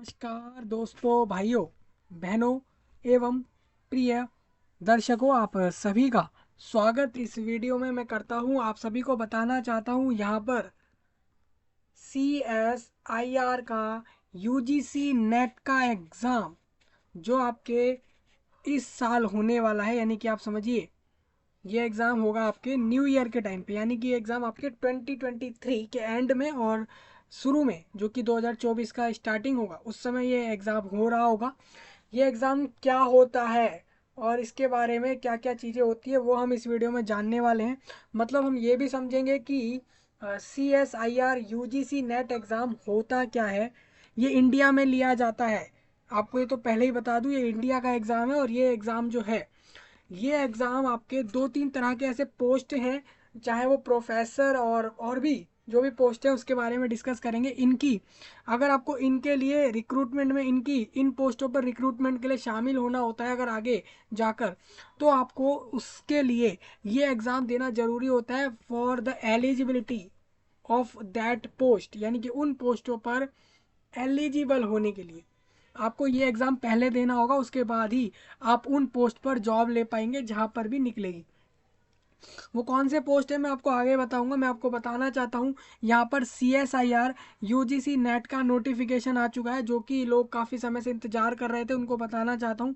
नमस्कार दोस्तों, भाइयों, बहनों एवं प्रिय दर्शकों, आप सभी का स्वागत इस वीडियो में मैं करता हूं। आप सभी को बताना चाहता हूं यहाँ पर CSIR का UGC नेट का एग्ज़ाम जो आपके इस साल होने वाला है, यानी कि आप समझिए ये एग्ज़ाम होगा आपके न्यू ईयर के टाइम पे, यानी कि ये एग्ज़ाम आपके 2023 के एंड में और शुरू में जो कि 2024 का स्टार्टिंग होगा उस समय ये एग्ज़ाम हो रहा होगा। ये एग्ज़ाम क्या होता है और इसके बारे में क्या क्या चीज़ें होती है वो हम इस वीडियो में जानने वाले हैं। मतलब हम ये भी समझेंगे कि CSIR UGC नेट एग्ज़ाम होता क्या है, ये इंडिया में लिया जाता है। आपको ये तो पहले ही बता दूं, ये इंडिया का एग्ज़ाम है और ये एग्ज़ाम जो है ये एग्ज़ाम आपके दो तीन तरह के ऐसे पोस्ट हैं, चाहे वो प्रोफेसर और भी जो भी पोस्ट है उसके बारे में डिस्कस करेंगे। इनकी अगर आपको इनके लिए रिक्रूटमेंट में इनकी इन पोस्टों पर रिक्रूटमेंट के लिए शामिल होना होता है अगर आगे जाकर, तो आपको उसके लिए ये एग्ज़ाम देना ज़रूरी होता है for the eligibility of that post, यानी कि उन पोस्टों पर एलिजिबल होने के लिए आपको ये एग्ज़ाम पहले देना होगा। उसके बाद ही आप उन पोस्ट पर जॉब ले पाएंगे जहाँ पर भी निकलेगी। वो कौन से पोस्ट है मैं आपको आगे बताऊंगा। मैं आपको बताना चाहता हूँ यहाँ पर CSIR UGC नेट का नोटिफिकेशन आ चुका है, जो कि लोग काफ़ी समय से इंतजार कर रहे थे। उनको बताना चाहता हूँ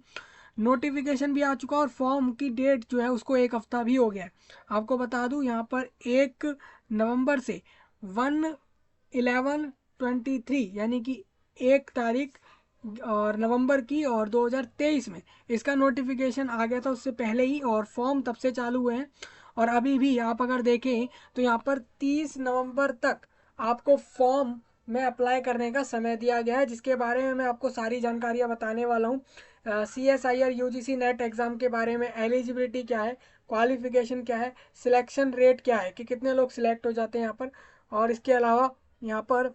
नोटिफिकेशन भी आ चुका है और फॉर्म की डेट जो है उसको एक हफ्ता भी हो गया है। आपको बता दूं यहाँ पर 1 नवंबर से 1/11/23 यानी कि 1 तारीख और नवंबर की और 2023 में इसका नोटिफिकेशन आ गया था उससे पहले ही, और फॉर्म तब से चालू हुए हैं। और अभी भी आप अगर देखें तो यहाँ पर 30 नवंबर तक आपको फॉर्म में अप्लाई करने का समय दिया गया है, जिसके बारे में मैं आपको सारी जानकारियाँ बताने वाला हूँ। CSIR UGC नेट एग्ज़ाम के बारे में, एलिजिबिलिटी क्या है, क्वालिफिकेशन क्या है, सिलेक्शन रेट क्या है कि कितने लोग सिलेक्ट हो जाते हैं यहाँ पर, और इसके अलावा यहाँ पर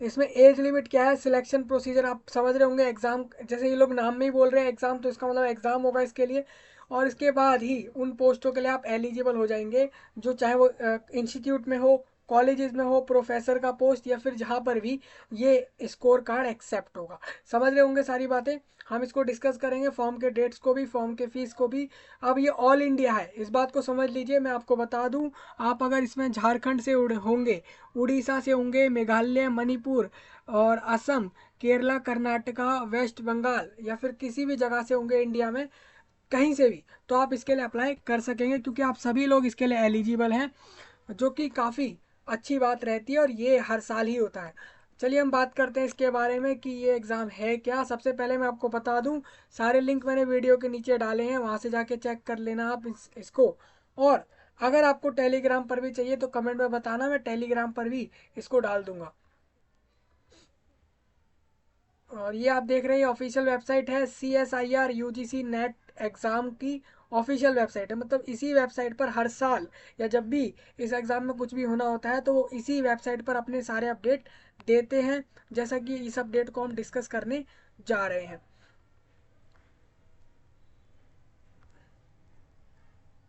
इसमें एज लिमिट क्या है, सिलेक्शन प्रोसीजर आप समझ रहे होंगे। एग्जाम जैसे ये लोग नाम में ही बोल रहे हैं एग्जाम, तो इसका मतलब एग्जाम होगा इसके लिए। और इसके बाद ही उन पोस्टों के लिए आप एलिजिबल हो जाएंगे, जो चाहे वो इंस्टीट्यूट में हो, कॉलेजेस में हो, प्रोफेसर का पोस्ट, या फिर जहाँ पर भी ये स्कोर कार्ड एक्सेप्ट होगा। समझ रहे होंगे सारी बातें। हम इसको डिस्कस करेंगे, फॉर्म के डेट्स को भी, फॉर्म के फीस को भी। अब ये ऑल इंडिया है, इस बात को समझ लीजिए। मैं आपको बता दूं, आप अगर इसमें झारखंड से होंगे, उड़ीसा से होंगे, मेघालय, मणिपुर और असम, केरला, कर्नाटका, वेस्ट बंगाल या फिर किसी भी जगह से होंगे इंडिया में, कहीं से भी, तो आप इसके लिए अप्लाई कर सकेंगे, क्योंकि आप सभी लोग इसके लिए एलिजिबल हैं, जो कि काफ़ी अच्छी बात रहती है और ये हर साल ही होता है। चलिए हम बात करते हैं इसके बारे में कि ये एग्ज़ाम है क्या। सबसे पहले मैं आपको बता दूं, सारे लिंक मैंने वीडियो के नीचे डाले हैं, वहाँ से जाके चेक कर लेना आप इसको। और अगर आपको टेलीग्राम पर भी चाहिए तो कमेंट में बताना, मैं टेलीग्राम पर भी इसको डाल दूंगा। और ये आप देख रहे हैं ऑफिशियल वेबसाइट है, CSIR UGC नेट एग्ज़ाम की ऑफिशियल वेबसाइट है। मतलब इसी वेबसाइट पर हर साल या जब भी इस एग्ज़ाम में कुछ भी होना होता है तो वो इसी वेबसाइट पर अपने सारे अपडेट देते हैं, जैसा कि इस अपडेट को हम डिस्कस करने जा रहे हैं।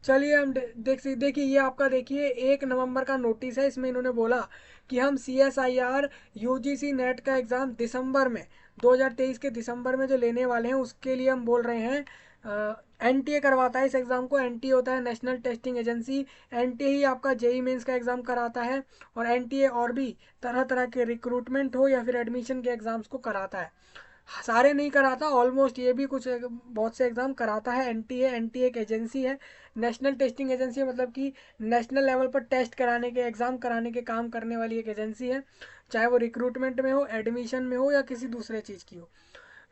चलिए हम देखिए ये आपका, देखिए 1 नवंबर का नोटिस है। इसमें इन्होंने बोला कि हम CSIR UGC नेट का एग्ज़ाम दिसंबर में 2023 के दिसंबर में जो लेने वाले हैं उसके लिए हम बोल रहे हैं। NTA करवाता है इस एग्ज़ाम को। NTA होता है नेशनल टेस्टिंग एजेंसी। NTA ही आपका JEE मेंस का एग्ज़ाम कराता है, और NTA और भी तरह तरह के रिक्रूटमेंट हो या फिर एडमिशन के एग्ज़ाम्स को कराता है। सारे नहीं कराता, ऑलमोस्ट ये भी कुछ बहुत से एग्ज़ाम कराता है। एनटीए एक एजेंसी है, नेशनल टेस्टिंग एजेंसी है, मतलब कि नेशनल लेवल पर टेस्ट कराने के, एग्ज़ाम कराने के काम करने वाली एक एजेंसी है, चाहे वो रिक्रूटमेंट में हो, एडमिशन में हो या किसी दूसरे चीज़ की हो।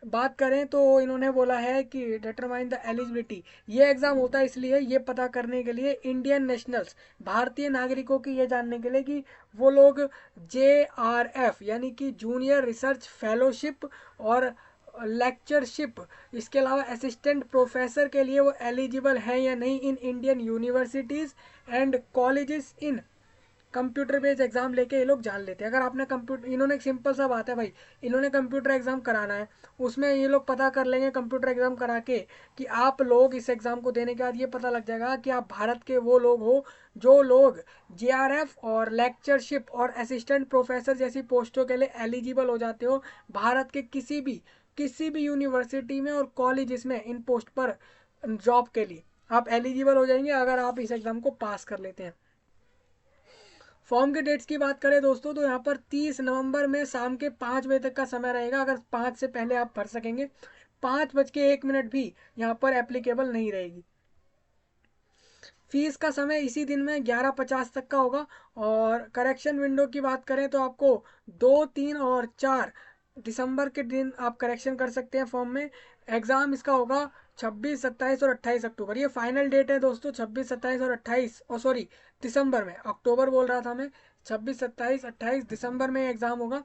बात करें तो इन्होंने बोला है कि डिटरमाइन द एलिजिबिलिटी, ये एग्ज़ाम होता है इसलिए, ये पता करने के लिए इंडियन नेशनल्स, भारतीय नागरिकों की ये जानने के लिए कि वो लोग JRF यानी कि जूनियर रिसर्च फेलोशिप और लेक्चरशिप, इसके अलावा असिस्टेंट प्रोफेसर के लिए वो एलिजिबल हैं या नहीं in Indian universities and colleges in computer based exam लेके ये लोग जान लेते हैं। अगर आपने कंप्यूटर, इन्होंने एक सिंपल सा बात है भाई, इन्होंने कंप्यूटर एग्जाम कराना है, उसमें ये लोग पता कर लेंगे कंप्यूटर एग्जाम करा के कि आप लोग इस एग्जाम को देने के बाद ये पता लग जाएगा कि आप भारत के वो लोग हो जो लोग जेआरएफ और लेक्चरशिप और असिस्टेंट प्रोफेसर जैसी पोस्टों के लिए एलिजिबल हो जाते हो भारत के किसी भी यूनिवर्सिटी में और कॉलेजेस में इन पोस्ट पर जॉब के लिए आप एलिजिबल हो जाएंगे अगर आप इस एग्जाम को पास कर लेते हैं। फॉर्म के डेट्स की बात करें दोस्तों तो यहाँ पर 30 नवंबर में शाम के 5 बजे तक का समय रहेगा। अगर 5 से पहले आप भर सकेंगे, 5 बज के 1 मिनट भी यहाँ पर एप्लीकेबल नहीं रहेगी। फीस का समय इसी दिन में 11:50 तक का होगा। और करेक्शन विंडो की बात करें तो आपको 2, 3 और 4 दिसंबर के दिन आप करेक्शन कर सकते हैं फॉर्म में। एग्ज़ाम इसका होगा 26, 27 और 28 अक्टूबर। ये फाइनल डेट है दोस्तों, 26, 27 और 28, और सॉरी दिसंबर में, अक्टूबर बोल रहा था मैं। 26, 27, 28 दिसंबर में एग्ज़ाम होगा।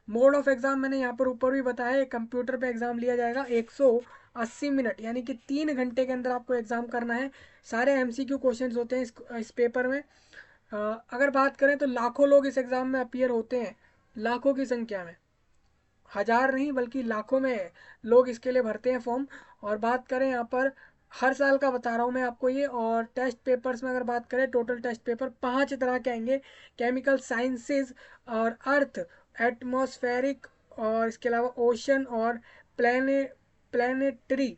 मोड ऑफ एग्ज़ाम मैंने यहाँ पर ऊपर भी बताया है, कंप्यूटर पे एग्ज़ाम लिया जाएगा। 180 मिनट यानी कि 3 घंटे के अंदर आपको एग्ज़ाम करना है। सारे एमसीक्यू क्वेश्चंस होते हैं इस पेपर में। अगर बात करें तो लाखों लोग इस एग्ज़ाम में अपीयर होते हैं, लाखों की संख्या में, हज़ार नहीं बल्कि लाखों में लोग इसके लिए भरते हैं फॉर्म। और बात करें यहाँ पर, हर साल का बता रहा हूँ मैं आपको ये। और टेस्ट पेपर्स में अगर बात करें, टोटल टेस्ट पेपर 5 तरह के आएंगे। केमिकल साइंसेज और अर्थ, एटमॉस्फेरिक, और इसके अलावा ओशन और planetary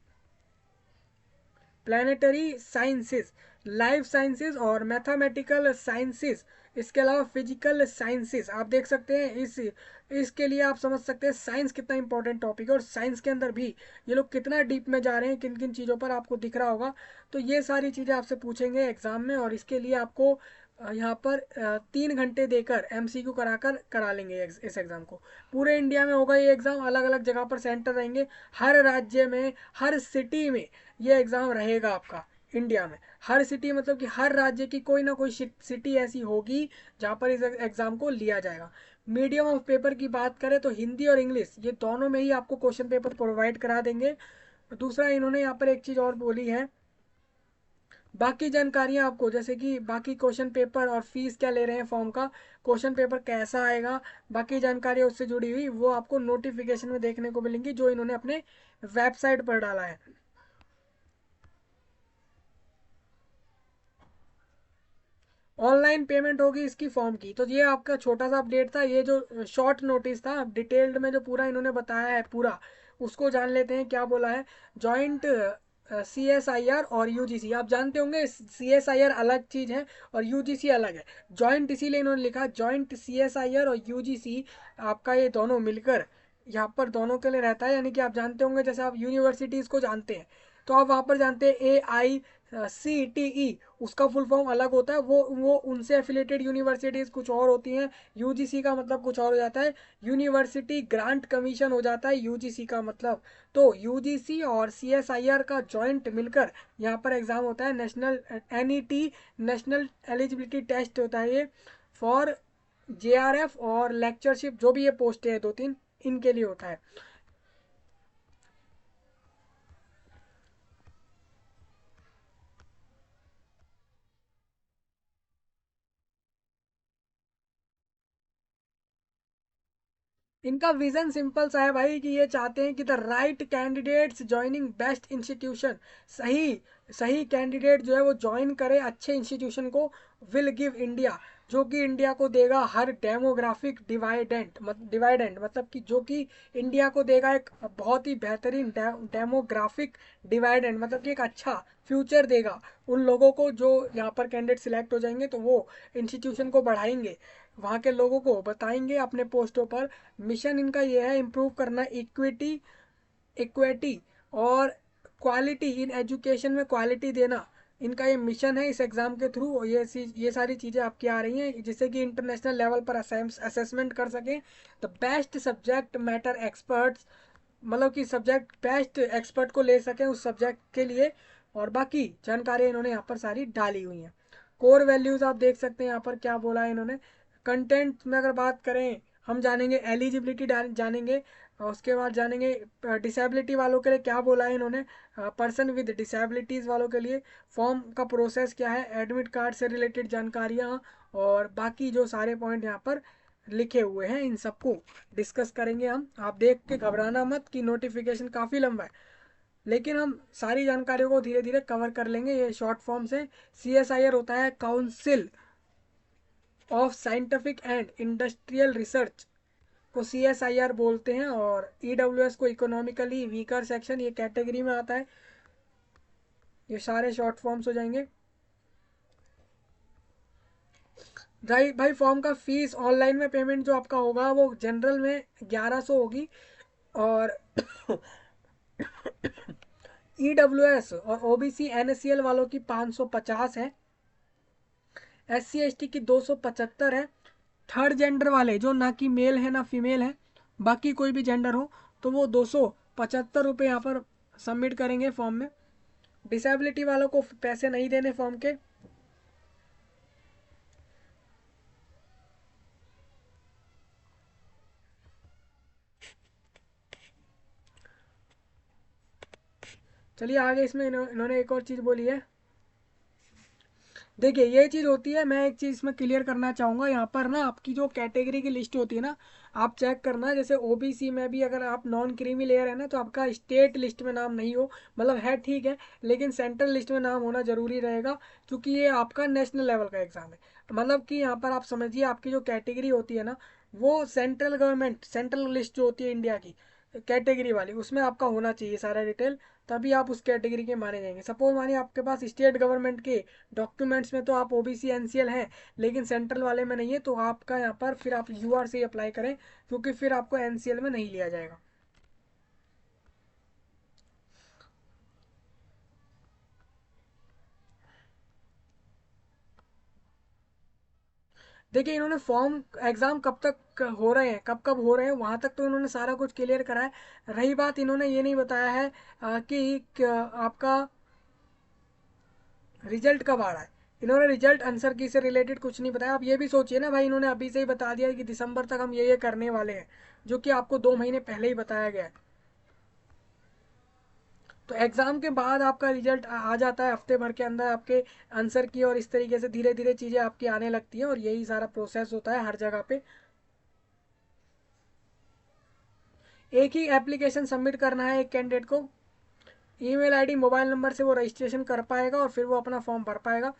planetary sciences, life sciences और मैथमेटिकल साइंसेस। इसके अलावा फिजिकल साइंसेस आप देख सकते हैं। इसके लिए आप समझ सकते हैं साइंस कितना इंपॉर्टेंट टॉपिक है, और साइंस के अंदर भी ये लोग कितना डीप में जा रहे हैं, किन किन चीज़ों पर आपको दिख रहा होगा। तो ये सारी चीज़ें आपसे पूछेंगे एग्जाम में, और इसके लिए आपको यहाँ पर 3 घंटे देकर एमसीक्यू करा लेंगे इस एग्ज़ाम को। पूरे इंडिया में होगा ये एग्ज़ाम, अलग अलग जगह पर सेंटर रहेंगे, हर राज्य में, हर सिटी में ये एग्ज़ाम रहेगा आपका। इंडिया में हर सिटी मतलब कि हर राज्य की कोई ना कोई सिटी ऐसी होगी जहाँ पर इस एग्ज़ाम को लिया जाएगा। मीडियम ऑफ पेपर की बात करें तो हिंदी और इंग्लिश, ये दोनों में ही आपको क्वेश्चन पेपर प्रोवाइड करा देंगे। दूसरा, इन्होंने यहाँ पर एक चीज़ और बोली है, बाकी जानकारियाँ आपको, जैसे कि बाकी क्वेश्चन पेपर और फीस क्या ले रहे हैं फॉर्म का, क्वेश्चन पेपर कैसा आएगा, बाकी जानकारी उससे जुड़ी हुई वो आपको नोटिफिकेशन में देखने को मिलेंगी जो इन्होंने अपने वेबसाइट पर डाला है। ऑनलाइन पेमेंट होगी इसकी फॉर्म की। तो ये आपका छोटा सा अपडेट था, ये जो शॉर्ट नोटिस था। डिटेल्ड में जो पूरा इन्होंने बताया है पूरा, उसको जान लेते हैं क्या बोला है। जॉइंट CSIR और UGC, आप जानते होंगे CSIR अलग चीज़ है और UGC अलग है। जॉइंट इसीलिए इन्होंने लिखा जॉइंट CSIR और UGC, आपका ये दोनों मिलकर यहाँ पर दोनों के लिए रहता है। यानी कि आप जानते होंगे, जैसे आप यूनिवर्सिटीज़ को जानते हैं तो आप वहाँ पर जानते हैं AICTE, उसका फुल फॉर्म अलग होता है। वो उनसे एफिलेटेड यूनिवर्सिटीज़ कुछ और होती हैं। UGC का मतलब कुछ और हो जाता है, यूनिवर्सिटी ग्रांट कमीशन हो जाता है UGC का मतलब। तो UGC और CSIR का जॉइंट मिलकर यहाँ पर एग्ज़ाम होता है। National NET, national eligibility test होता है ये, फॉर JRF और लेक्चरशिप, जो भी ये पोस्ट है 2-3, इनके लिए होता है। इनका विजन सिंपल सा है भाई, कि ये चाहते हैं कि the right candidates joining best institution, सही सही कैंडिडेट जो है वो ज्वाइन करे अच्छे इंस्टीट्यूशन को, विल गिव इंडिया, जो कि इंडिया को देगा हर डेमोग्राफिक डिवाइडेंट मतलब कि जो कि इंडिया को देगा एक बहुत ही बेहतरीन डेमोग्राफिक डिवाइडेंट, मतलब कि एक अच्छा फ्यूचर देगा उन लोगों को जो यहाँ पर कैंडिडेट सिलेक्ट हो जाएंगे तो वो इंस्टीट्यूशन को बढ़ाएंगे, वहाँ के लोगों को बताएंगे अपने पोस्टों पर। मिशन इनका ये है, इम्प्रूव करना इक्विटी और क्वालिटी इन एजुकेशन में क्वालिटी देना, इनका ये मिशन है। इस एग्ज़ाम के थ्रू ये सारी चीज़ें आपकी आ रही हैं, जिससे कि इंटरनेशनल लेवल पर असेसमेंट कर सकें। The best subject matter experts, मतलब कि सब्जेक्ट बेस्ट एक्सपर्ट को ले सकें उस सब्जेक्ट के लिए। और बाकी जानकारी इन्होंने यहाँ पर सारी डाली हुई हैं। कोर वैल्यूज़ आप देख सकते हैं यहाँ पर क्या बोला है इन्होंने। कंटेंट में अगर बात करें, हम जानेंगे एलिजिबिलिटी जानेंगे, और उसके बाद जानेंगे डिसेबिलिटी वालों के लिए क्या बोला है इन्होंने। पर्सन विद डिसेबिलिटीज़ वालों के लिए फॉर्म का प्रोसेस क्या है, एडमिट कार्ड से रिलेटेड जानकारियाँ और बाकी जो सारे पॉइंट यहाँ पर लिखे हुए हैं इन सबको डिस्कस करेंगे हम। आप देख के घबराना मत कि नोटिफिकेशन काफ़ी लंबा है, लेकिन हम सारी जानकारियों को धीरे धीरे कवर कर लेंगे। ये शॉर्ट फॉर्म से CSIR होता है, council of scientific and industrial research को CSIR बोलते हैं, और EWS को इकोनॉमिकली वीकर सेक्शन, ये कैटेगरी में आता है। ये सारे शॉर्ट फॉर्म्स हो जाएंगे। भाई भाई फॉर्म का फीस ऑनलाइन में पेमेंट जो आपका होगा वो जनरल में 1100 होगी, और EWS और OBC NSCL वालों की 550 है, SC ST की 275 है। थर्ड जेंडर वाले जो ना कि मेल है ना फीमेल है, बाकी कोई भी जेंडर हो, तो वो 275 रुपये यहाँ पर सबमिट करेंगे फॉर्म में। डिसेबिलिटी वालों को पैसे नहीं देने फॉर्म के। चलिए आगे, इसमें इन्होंने एक और चीज़ बोली है। देखिए ये चीज़ होती है, मैं एक चीज़ इसमें क्लियर करना चाहूँगा। यहाँ पर ना आपकी जो कैटेगरी की लिस्ट होती है ना, आप चेक करना। जैसे OBC में भी अगर आप नॉन क्रीमी लेयर है ना, तो आपका स्टेट लिस्ट में नाम नहीं हो, मतलब है ठीक है, लेकिन सेंट्रल लिस्ट में नाम होना ज़रूरी रहेगा, क्योंकि ये आपका नेशनल लेवल का एग्ज़ाम है। मतलब कि यहाँ पर आप समझिए, आपकी जो कैटेगरी होती है ना, वो सेंट्रल गवर्नमेंट सेंट्रल लिस्ट जो होती है इंडिया की कैटेगरी वाली, उसमें आपका होना चाहिए सारा डिटेल, तभी आप उस कैटेगरी के माने जाएंगे। सपोज मानिए आपके पास स्टेट गवर्नमेंट के डॉक्यूमेंट्स में तो आप OBC NCL हैं, लेकिन सेंट्रल वाले में नहीं है, तो आपका यहाँ पर फिर आप UR से अप्लाई करें, क्योंकि फिर आपको NCL में नहीं लिया जाएगा। देखिए इन्होंने फॉर्म एग्ज़ाम कब तक हो रहे हैं, कब कब हो रहे हैं, वहाँ तक तो इन्होंने सारा कुछ क्लियर करा है। रही बात, इन्होंने ये नहीं बताया है आपका रिजल्ट कब आ रहा है। इन्होंने रिजल्ट आंसर की से रिलेटेड कुछ नहीं बताया। आप ये भी सोचिए ना भाई, इन्होंने अभी से ही बता दिया कि दिसंबर तक हम ये करने वाले हैं, जो कि आपको 2 महीने पहले ही बताया गया है। तो एग्ज़ाम के बाद आपका रिजल्ट आ जाता है हफ्ते भर के अंदर आपके आंसर की, और इस तरीके से धीरे धीरे चीज़ें आपकी आने लगती हैं, और यही सारा प्रोसेस होता है हर जगह पे। एक ही एप्लीकेशन सबमिट करना है एक कैंडिडेट को। ईमेल आईडी मोबाइल नंबर से वो रजिस्ट्रेशन कर पाएगा, और फिर वो अपना फॉर्म भर पाएगा।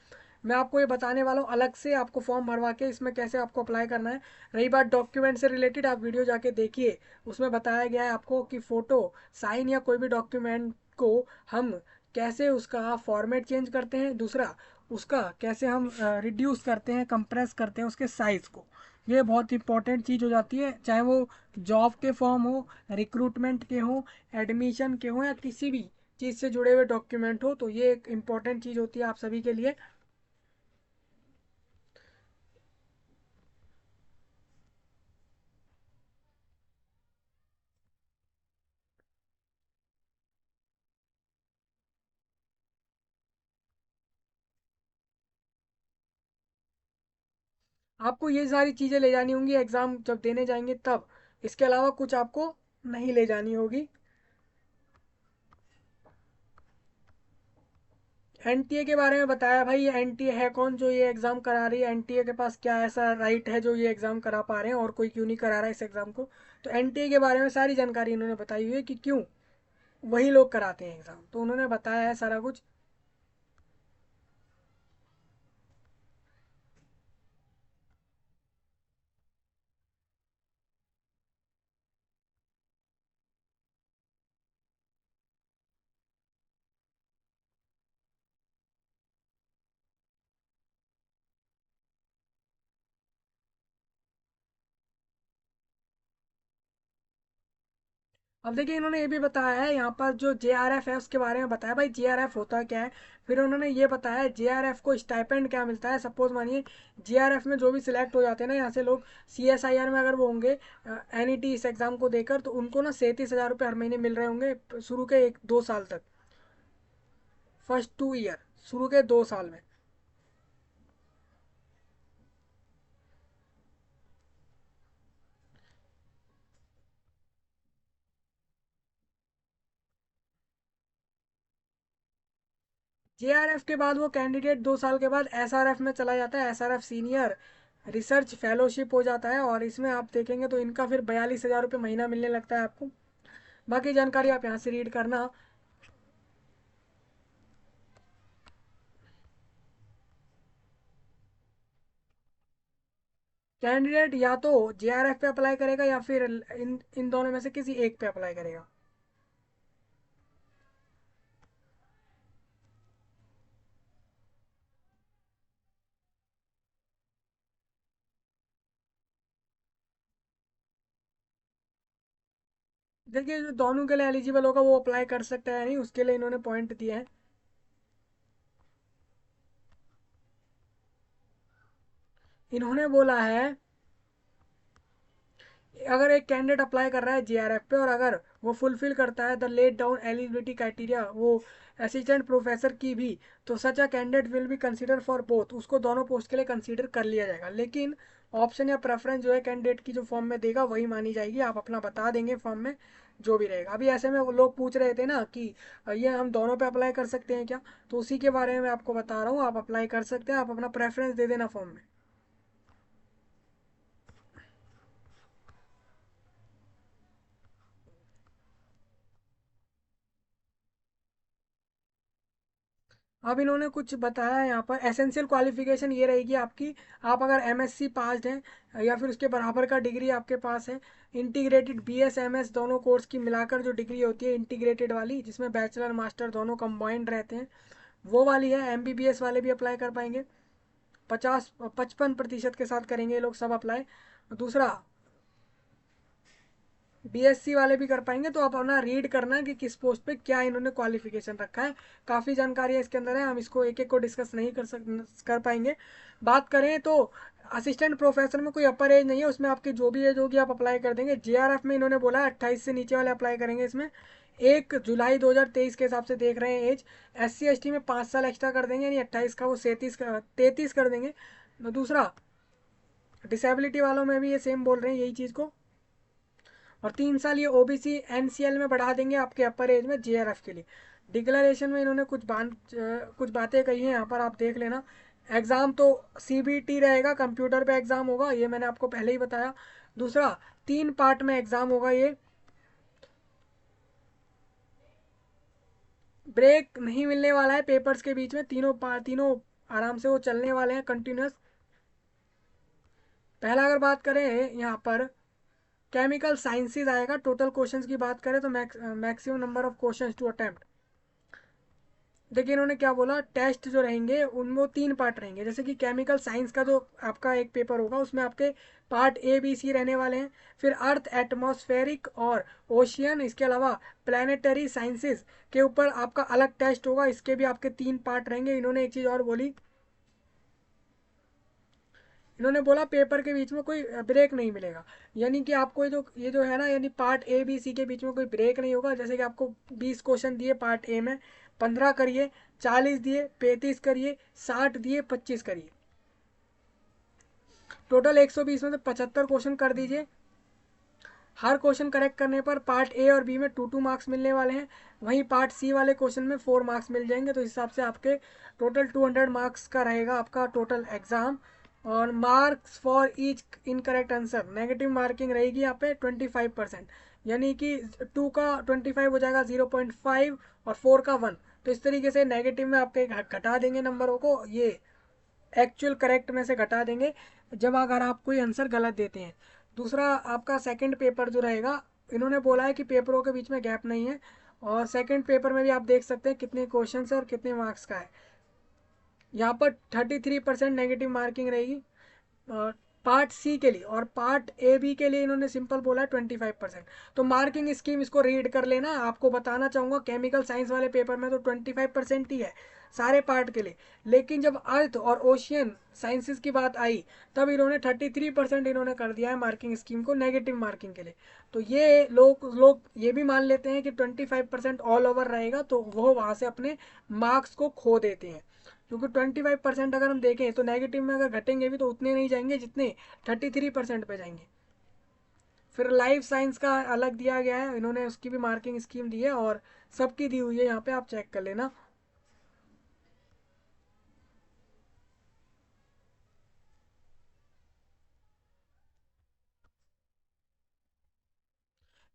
मैं आपको ये बताने वाला हूँ अलग से, आपको फॉर्म भरवा के इसमें कैसे आपको अप्लाई करना है। रही बात डॉक्यूमेंट से रिलेटेड, आप वीडियो जाके देखिए, उसमें बताया गया है आपको कि फ़ोटो, साइन या कोई भी डॉक्यूमेंट को हम कैसे उसका फॉर्मेट चेंज करते हैं, दूसरा उसका कैसे हम रिड्यूस करते हैं, कंप्रेस करते हैं उसके साइज़ को। ये बहुत इंपॉर्टेंट चीज़ हो जाती है, चाहे वो जॉब के फॉर्म हो, रिक्रूटमेंट के हो, एडमिशन के हो, या किसी भी चीज़ से जुड़े हुए डॉक्यूमेंट हो, तो ये एक इम्पॉर्टेंट चीज़ होती है आप सभी के लिए। आपको ये सारी चीज़ें ले जानी होंगी एग्ज़ाम जब देने जाएंगे तब, इसके अलावा कुछ आपको नहीं ले जानी होगी। NTA के बारे में बताया भाई, ये NTA है कौन जो ये एग्ज़ाम करा रही है, NTA के पास क्या ऐसा राइट है जो ये एग्ज़ाम करा पा रहे हैं और कोई क्यों नहीं करा रहा है इस एग्ज़ाम को। तो NTA के बारे में सारी जानकारी इन्होंने बताई हुई है कि क्यों वही लोग कराते हैं एग्ज़ाम, तो उन्होंने बताया है सारा कुछ। अब देखिए इन्होंने ये भी बताया है यहाँ पर, जो JRF है उसके बारे में बताया भाई, JRF होता क्या है। फिर उन्होंने ये बताया JRF को स्टाइपेंड क्या मिलता है। सपोज मानिए JRF में जो भी सिलेक्ट हो जाते हैं ना यहाँ से लोग, CSIR में अगर वो होंगे NET इस एग्ज़ाम को देकर, तो उनको ना 37,000 रुपये हर महीने मिल रहे होंगे शुरू के 1-2 साल तक, फर्स्ट 2 ईयर, शुरू के 2 साल में। जेआरएफ के बाद वो कैंडिडेट 2 साल के बाद एसआरएफ में चला जाता है, एसआरएफ सीनियर रिसर्च फेलोशिप हो जाता है, और इसमें आप देखेंगे तो इनका फिर 42,000 रुपये महीना मिलने लगता है आपको। बाकी जानकारी आप यहाँ से रीड करना। कैंडिडेट या तो जेआरएफ पे अप्लाई करेगा या फिर इन इन दोनों में से किसी एक पे अप्लाई करेगा। देखिए जो दोनों के लिए एलिजिबल होगा वो अप्लाई कर सकता है, नहीं उसके लिए इन्होंने पॉइंट दिया है। इन्होंने बोला है अगर एक कैंडिडेट अप्लाई कर रहा है जेआरएफ पे और अगर वो फुलफिल करता है the laid down eligibility criteria, वो असिस्टेंट प्रोफेसर की भी, तो such a candidate will be consider for both, उसको दोनों पोस्ट के लिए कंसीडर कर लिया जाएगा। लेकिन ऑप्शन या प्रेफरेंस जो है कैंडिडेट की जो फॉर्म में देगा वही मानी जाएगी, आप अपना बता देंगे फॉर्म में जो भी रहेगा। अभी ऐसे में वो लोग पूछ रहे थे ना कि ये हम दोनों पे अप्लाई कर सकते हैं क्या, तो उसी के बारे में मैं आपको बता रहा हूँ, आप अप्लाई कर सकते हैं, आप अपना प्रेफरेंस दे देना फॉर्म में। अब इन्होंने कुछ बताया है यहाँ पर, एसेंशियल क्वालिफिकेशन ये रहेगी आपकी, आप अगर एमएससी पास्ड हैं या फिर उसके बराबर का डिग्री आपके पास है, इंटीग्रेटेड बीएस एमएस दोनों कोर्स की मिलाकर जो डिग्री होती है इंटीग्रेटेड वाली, जिसमें बैचलर मास्टर दोनों कंबाइंड रहते हैं, वो वाली है। एमबीबीएस वाले भी अप्लाई कर पाएंगे, 55% के साथ करेंगे ये लोग सब अप्लाई। दूसरा बीएससी वाले भी कर पाएंगे, तो आप अपना रीड करना कि किस पोस्ट पे क्या इन्होंने क्वालिफिकेशन रखा है। काफ़ी जानकारी है इसके अंदर है, हम इसको एक एक को डिस्कस नहीं कर पाएंगे। बात करें तो असिस्टेंट प्रोफेसर में कोई अपर एज नहीं है, उसमें आपकी जो भी एज होगी आप अप्लाई कर देंगे। जेआरएफ में इन्होंने बोला है 28 से नीचे वाले अप्लाई करेंगे, इसमें 1 जुलाई 2023 के हिसाब से देख रहे हैं एज। SC ST में 5 साल एक्स्ट्रा कर देंगे, यानी 28 का वो 33 कर देंगे। दूसरा डिसेबिलिटी वालों में भी ये सेम बोल रहे हैं यही चीज़ को, और 3 साल ये ओबीसी एनसीएल में बढ़ा देंगे आपके अपर एज में जेआरएफ के लिए। डिक्लेरेशन में इन्होंने कुछ बातें कही हैं, यहाँ पर आप देख लेना। एग्ज़ाम तो सीबीटी रहेगा, कंप्यूटर पे एग्ज़ाम होगा, ये मैंने आपको पहले ही बताया। दूसरा 3 पार्ट में एग्ज़ाम होगा ये, ब्रेक नहीं मिलने वाला है पेपर्स के बीच में, तीनों आराम से वो चलने वाले हैं कंटिन्यूस। पहला अगर बात करें यहाँ पर केमिकल साइंसेज आएगा, टोटल क्वेश्चंस की बात करें तो maximum number of questions to attempt. देखिए इन्होंने क्या बोला, टेस्ट जो रहेंगे उनमें 3 पार्ट रहेंगे, जैसे कि केमिकल साइंस का जो आपका एक पेपर होगा उसमें आपके पार्ट A B C रहने वाले हैं। फिर अर्थ एटमॉस्फेरिक और ओशियन, इसके अलावा प्लानिटरी साइंसेज के ऊपर आपका अलग टेस्ट होगा, इसके भी आपके 3 पार्ट रहेंगे। इन्होंने एक चीज़ और बोली, इन्होंने बोला पेपर के बीच में कोई ब्रेक नहीं मिलेगा, यानी कि आपको ये जो है ना, यानी पार्ट A B C के बीच में कोई ब्रेक नहीं होगा। जैसे कि आपको 20 क्वेश्चन दिए पार्ट ए में, 15 करिए, 40 दिए 35 करिए, 60 दिए 25 करिए, टोटल 120 में से 75 क्वेश्चन कर दीजिए। हर क्वेश्चन करेक्ट करने पर पार्ट ए और बी में 2-2 मार्क्स मिलने वाले हैं, वहीं पार्ट सी वाले क्वेश्चन में 4 मार्क्स मिल जाएंगे। तो इस हिसाब से आपके टोटल 200 मार्क्स का रहेगा आपका टोटल एग्जाम। और marks for each incorrect answer, negative marking रहेगी यहाँ पे 25%, यानी कि 2 का 25 हो जाएगा 0.5 और 4 का 1। तो इस तरीके से नेगेटिव में आपके घटा देंगे नंबरों को, ये एक्चुअल करेक्ट में से घटा देंगे जब अगर आप कोई आंसर गलत देते हैं। दूसरा आपका सेकंड पेपर जो रहेगा, इन्होंने बोला है कि पेपरों के बीच में गैप नहीं है, और सेकंड पेपर में भी आप देख सकते हैं कितने क्वेश्चन है और कितने मार्क्स का है। यहाँ पर 33% नेगेटिव मार्किंग रहेगी पार्ट सी के लिए, और पार्ट ए बी के लिए इन्होंने सिंपल बोला है 25%। तो मार्किंग स्कीम इसको रीड कर लेना। आपको बताना चाहूँगा केमिकल साइंस वाले पेपर में तो 25% ही है सारे पार्ट के लिए, लेकिन जब अर्थ और ओशियन साइंसेज की बात आई तब इन्होंने 33% इन्होंने कर दिया है मार्किंग स्कीम को नेगेटिव मार्किंग के लिए। तो ये लोग ये भी मान लेते हैं कि 25% ऑल ओवर रहेगा, तो वो वहाँ से अपने मार्क्स को खो देते हैं, क्योंकि 25% अगर हम देखें तो नेगेटिव में अगर घटेंगे भी तो उतने नहीं जाएंगे जितने 33% पे जाएंगे। फिर लाइफ साइंस का अलग दिया गया है, इन्होंने उसकी भी मार्किंग स्कीम दी है और सबकी दी हुई है, यहाँ पे आप चेक कर लेना।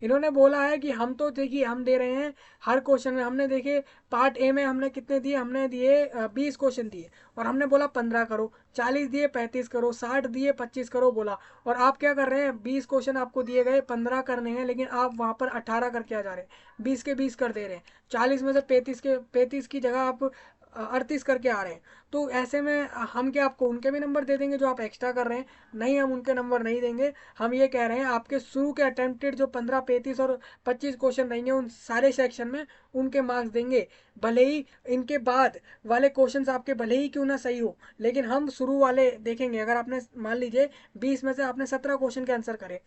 इन्होंने बोला है कि हम तो देखिए हम दे रहे हैं हर क्वेश्चन में, हमने देखे पार्ट ए में हमने कितने दिए, हमने दिए 20 क्वेश्चन दिए, और हमने बोला 15 करो, 40 दिए 35 करो, 60 दिए 25 करो बोला। और आप क्या कर रहे हैं, 20 क्वेश्चन आपको दिए गए, 15 करने हैं, लेकिन आप वहाँ पर 18 करके आ जा रहे हैं, 20 के 20 कर दे रहे हैं, 40 में से 35 की जगह आप 38 करके आ रहे हैं। तो ऐसे में हम क्या आपको उनके भी नंबर दे देंगे जो आप एक्स्ट्रा कर रहे हैं? नहीं, हम उनके नंबर नहीं देंगे। हम ये कह रहे हैं आपके शुरू के अटेम्प्टेड जो 15, 35 और 25 क्वेश्चन रहेंगे उन सारे सेक्शन में उनके मार्क्स देंगे। भले ही इनके बाद वाले क्वेश्चन आपके भले ही क्यों ना सही हो, लेकिन हम शुरू वाले देखेंगे। अगर आपने मान लीजिए 20 में से आपने 17 क्वेश्चन के आंसर करे,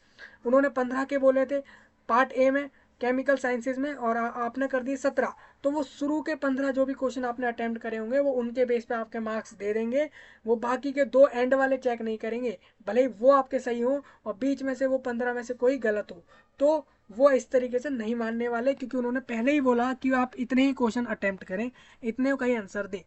उन्होंने 15 के बोले थे पार्ट ए में केमिकल साइंसेज में, और आपने कर दिए 17, तो वो शुरू के 15 जो भी क्वेश्चन आपने अटेम्प्ट करे होंगे वो उनके बेस पे आपके मार्क्स दे देंगे। वो बाकी के दो एंड वाले चेक नहीं करेंगे, भले ही वो आपके सही हो और बीच में से वो 15 में से कोई गलत हो, तो वो इस तरीके से नहीं मानने वाले, क्योंकि उन्होंने पहले ही बोला कि आप इतने ही क्वेश्चन अटेम्प्ट करें, इतने का ही आंसर दें।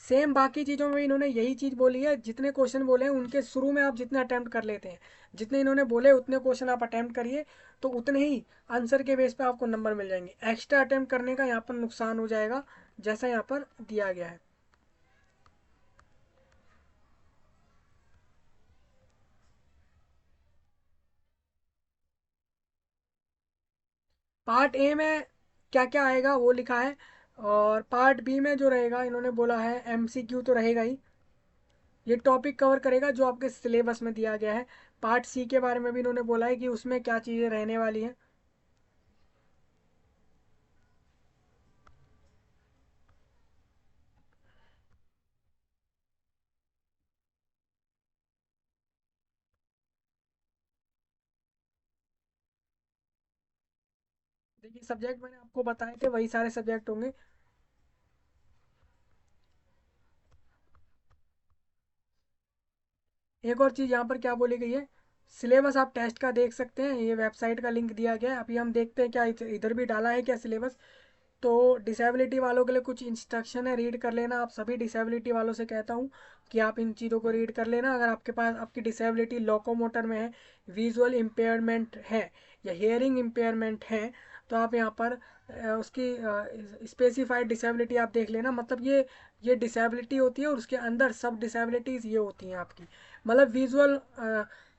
सेम बाकी चीज़ों में इन्होंने यही चीज़ बोली है, जितने क्वेश्चन बोले हैं उनके शुरू में आप जितने अटेम्प्ट कर लेते हैं, जितने इन्होंने बोले उतने क्वेश्चन आप अटेम्प्ट करिए, तो उतने ही आंसर के बेस पे आपको नंबर मिल जाएंगे। एक्स्ट्रा अटेम्प्ट करने का यहाँ पर नुकसान हो जाएगा, जैसा यहाँ पर दिया गया है। पार्ट ए में क्या क्या आएगा वो लिखा है, और पार्ट बी में जो रहेगा इन्होंने बोला है एमसीक्यू तो रहेगा ही, ये टॉपिक कवर करेगा जो आपके सिलेबस में दिया गया है। पार्ट सी के बारे में भी इन्होंने बोला है कि उसमें क्या चीज़ें रहने वाली हैं। देखिए सब्जेक्ट मैंने आपको बताए थे, वही सारे सब्जेक्ट होंगे। एक और चीज़ यहाँ पर क्या बोली गई है, सिलेबस आप टेस्ट का देख सकते हैं, ये वेबसाइट का लिंक दिया गया है। अभी हम देखते हैं क्या इधर भी डाला है क्या सिलेबस। तो डिसेबिलिटी वालों के लिए कुछ इंस्ट्रक्शन है, रीड कर लेना। आप सभी डिसेबिलिटी वालों से कहता हूँ कि आप इन चीज़ों को रीड कर लेना। अगर आपके पास आपकी डिसेबिलिटी लोकोमोटर में है, विजुअल इम्पेयरमेंट है, या हियरिंग इम्पेयरमेंट है, तो आप यहाँ पर उसकी स्पेसिफाइड डिसेबिलिटी आप देख लेना। मतलब ये डिसेबिलिटी होती है और उसके अंदर सब डिसेबिलिटीज़ ये होती हैं आपकी। मतलब विजुअल